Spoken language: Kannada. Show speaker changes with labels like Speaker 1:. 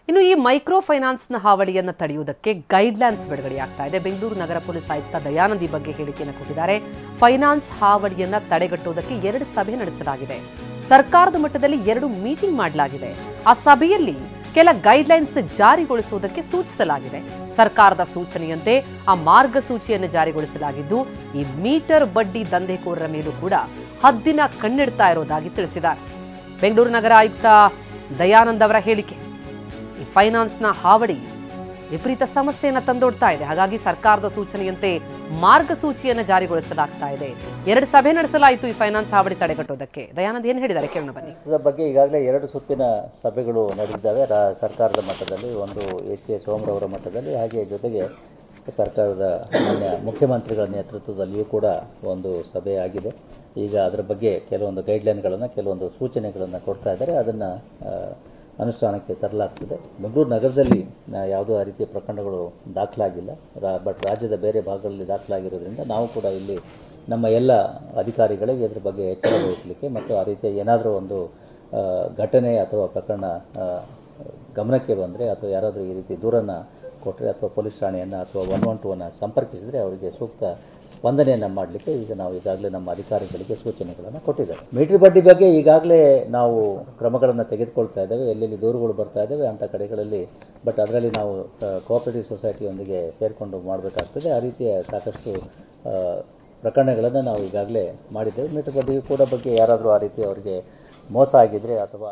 Speaker 1: ಇನ್ನು ಈ ಮೈಕ್ರೋ ಫೈನಾನ್ಸ್ನ ಹಾವಳಿಯನ್ನು ತಡೆಯುವುದಕ್ಕೆ ಗೈಡ್ಲೈನ್ಸ್ ಬಿಡುಗಡೆಯಾಗ್ತಾ ಇದೆ. ಬೆಂಗಳೂರು ನಗರ ಪೊಲೀಸ್ ಆಯುಕ್ತ ದಯಾನಂದ್ ಈ ಬಗ್ಗೆ ಹೇಳಿಕೆಯನ್ನು ಕೊಟ್ಟಿದ್ದಾರೆ. ಫೈನಾನ್ಸ್ ಹಾವಳಿಯನ್ನು ತಡೆಗಟ್ಟುವುದಕ್ಕೆ 2 ಸಭೆ ನಡೆಸಲಾಗಿದೆ. ಸರ್ಕಾರದ ಮಟ್ಟದಲ್ಲಿ 2 ಮೀಟಿಂಗ್ ಮಾಡಲಾಗಿದೆ. ಆ ಸಭೆಯಲ್ಲಿ ಕೆಲ ಗೈಡ್ಲೈನ್ಸ್ ಜಾರಿಗೊಳಿಸುವುದಕ್ಕೆ ಸೂಚಿಸಲಾಗಿದೆ. ಸರ್ಕಾರದ ಸೂಚನೆಯಂತೆ ಆ ಮಾರ್ಗಸೂಚಿಯನ್ನು ಜಾರಿಗೊಳಿಸಲಾಗಿದ್ದು, ಈ ಮೀಟರ್ ಬಡ್ಡಿ ದಂಧೆಕೋರರ ಮೇಲೂ ಕೂಡ ಹದ್ದಿನ ಕಣ್ಣಿಡ್ತಾ ಇರೋದಾಗಿ ತಿಳಿಸಿದ್ದಾರೆ. ಬೆಂಗಳೂರು ನಗರ ಆಯುಕ್ತ ದಯಾನಂದ್ ಅವರ ಹೇಳಿಕೆ, ಈ ಫೈನಾನ್ಸ್ನ ಹಾವಳಿ ವಿಪರೀತ ಸಮಸ್ಯೆಯನ್ನು ತಂದೊಡ್ತಾ ಇದೆ. ಹಾಗಾಗಿ ಸರ್ಕಾರದ ಸೂಚನೆಯಂತೆ ಮಾರ್ಗಸೂಚಿಯನ್ನು ಜಾರಿಗೊಳಿಸಲಾಗ್ತಾ ಇದೆ. 2 ಸಭೆ ನಡೆಸಲಾಯಿತು ಈ ಫೈನಾನ್ಸ್ ಹಾವಳಿ ತಡೆಗಟ್ಟುವುದಕ್ಕೆ. ದಯಾನಂದ್ ಏನು ಹೇಳಿದ್ದಾರೆ ಕೇಳೋಣ ಬನ್ನಿ.
Speaker 2: ಇದರ ಬಗ್ಗೆ ಈಗಾಗಲೇ 2 ಸುತ್ತಿನ ಸಭೆಗಳು ನಡೆದಿದ್ದಾವೆ. ಸರ್ಕಾರದ ಮಟ್ಟದಲ್ಲಿ, ಒಂದು ACS ಸೋಮರವರ ಮಟ್ಟದಲ್ಲಿ, ಹಾಗೆ ಜೊತೆಗೆ ಸರ್ಕಾರದ ಮಾನ್ಯ ಮುಖ್ಯಮಂತ್ರಿಗಳ ನೇತೃತ್ವದಲ್ಲಿಯೂ ಕೂಡ ಒಂದು ಸಭೆ ಆಗಿದೆ. ಈಗ ಅದರ ಬಗ್ಗೆ ಕೆಲವೊಂದು ಗೈಡ್ಲೈನ್ಗಳನ್ನು, ಕೆಲವೊಂದು ಸೂಚನೆಗಳನ್ನು ಕೊಡ್ತಾ ಇದ್ದಾರೆ. ಅದನ್ನು ಅನುಷ್ಠಾನಕ್ಕೆ ತರಲಾಗ್ತದೆ. ಬೆಂಗಳೂರು ನಗರದಲ್ಲಿ ಯಾವುದೋ ಆ ರೀತಿಯ ಪ್ರಕರಣಗಳು ದಾಖಲಾಗಿಲ್ಲ, ಬಟ್ ರಾಜ್ಯದ ಬೇರೆ ಭಾಗಗಳಲ್ಲಿ ದಾಖಲಾಗಿರೋದ್ರಿಂದ ನಾವು ಕೂಡ ಇಲ್ಲಿ ನಮ್ಮ ಎಲ್ಲ ಅಧಿಕಾರಿಗಳಿಗೆ ಇದರ ಬಗ್ಗೆ ಎಚ್ಚರ ವಹಿಸಲಿಕ್ಕೆ ಮತ್ತು ಆ ರೀತಿಯ ಏನಾದರೂ ಒಂದು ಘಟನೆ ಅಥವಾ ಪ್ರಕರಣ ಗಮನಕ್ಕೆ ಬಂದರೆ ಅಥವಾ ಯಾರಾದರೂ ಈ ರೀತಿ ದೂರನ್ನು ಕೊಟ್ಟರೆ ಅಥವಾ ಪೊಲೀಸ್ ಠಾಣೆಯನ್ನು ಅಥವಾ 112 ಸಂಪರ್ಕಿಸಿದರೆ ಅವರಿಗೆ ಸೂಕ್ತ ಸ್ಪಂದನೆಯನ್ನು ಮಾಡಲಿಕ್ಕೆ ಈಗ ನಾವು ಈಗಾಗಲೇ ನಮ್ಮ ಅಧಿಕಾರಿಗಳಿಗೆ ಸೂಚನೆಗಳನ್ನು ಕೊಟ್ಟಿದ್ದೇವೆ. ಮೀಟರ್ ಬಡ್ಡಿ ಬಗ್ಗೆ ಈಗಾಗಲೇ ನಾವು ಕ್ರಮಗಳನ್ನು ತೆಗೆದುಕೊಳ್ತಾ ಇದ್ದೇವೆ. ಎಲ್ಲೆಲ್ಲಿ ದೂರುಗಳು ಬರ್ತಾ ಇದ್ದಾವೆ ಅಂಥ ಕಡೆಗಳಲ್ಲಿ, ಬಟ್ ಅದರಲ್ಲಿ ನಾವು ಕೋಆಪರೇಟಿವ್ ಸೊಸೈಟಿಯೊಂದಿಗೆ ಸೇರಿಕೊಂಡು ಮಾಡಬೇಕಾಗ್ತದೆ. ಆ ರೀತಿಯ ಸಾಕಷ್ಟು ಪ್ರಕರಣಗಳನ್ನು ನಾವು ಈಗಾಗಲೇ ಮಾಡಿದ್ದೇವೆ. ಮೀಟರ್ ಬಡ್ಡಿ ಕೂಡ ಬಗ್ಗೆ ಯಾರಾದರೂ ಆ ರೀತಿ ಅವರಿಗೆ ಮೋಸ ಆಗಿದ್ದರೆ ಅಥವಾ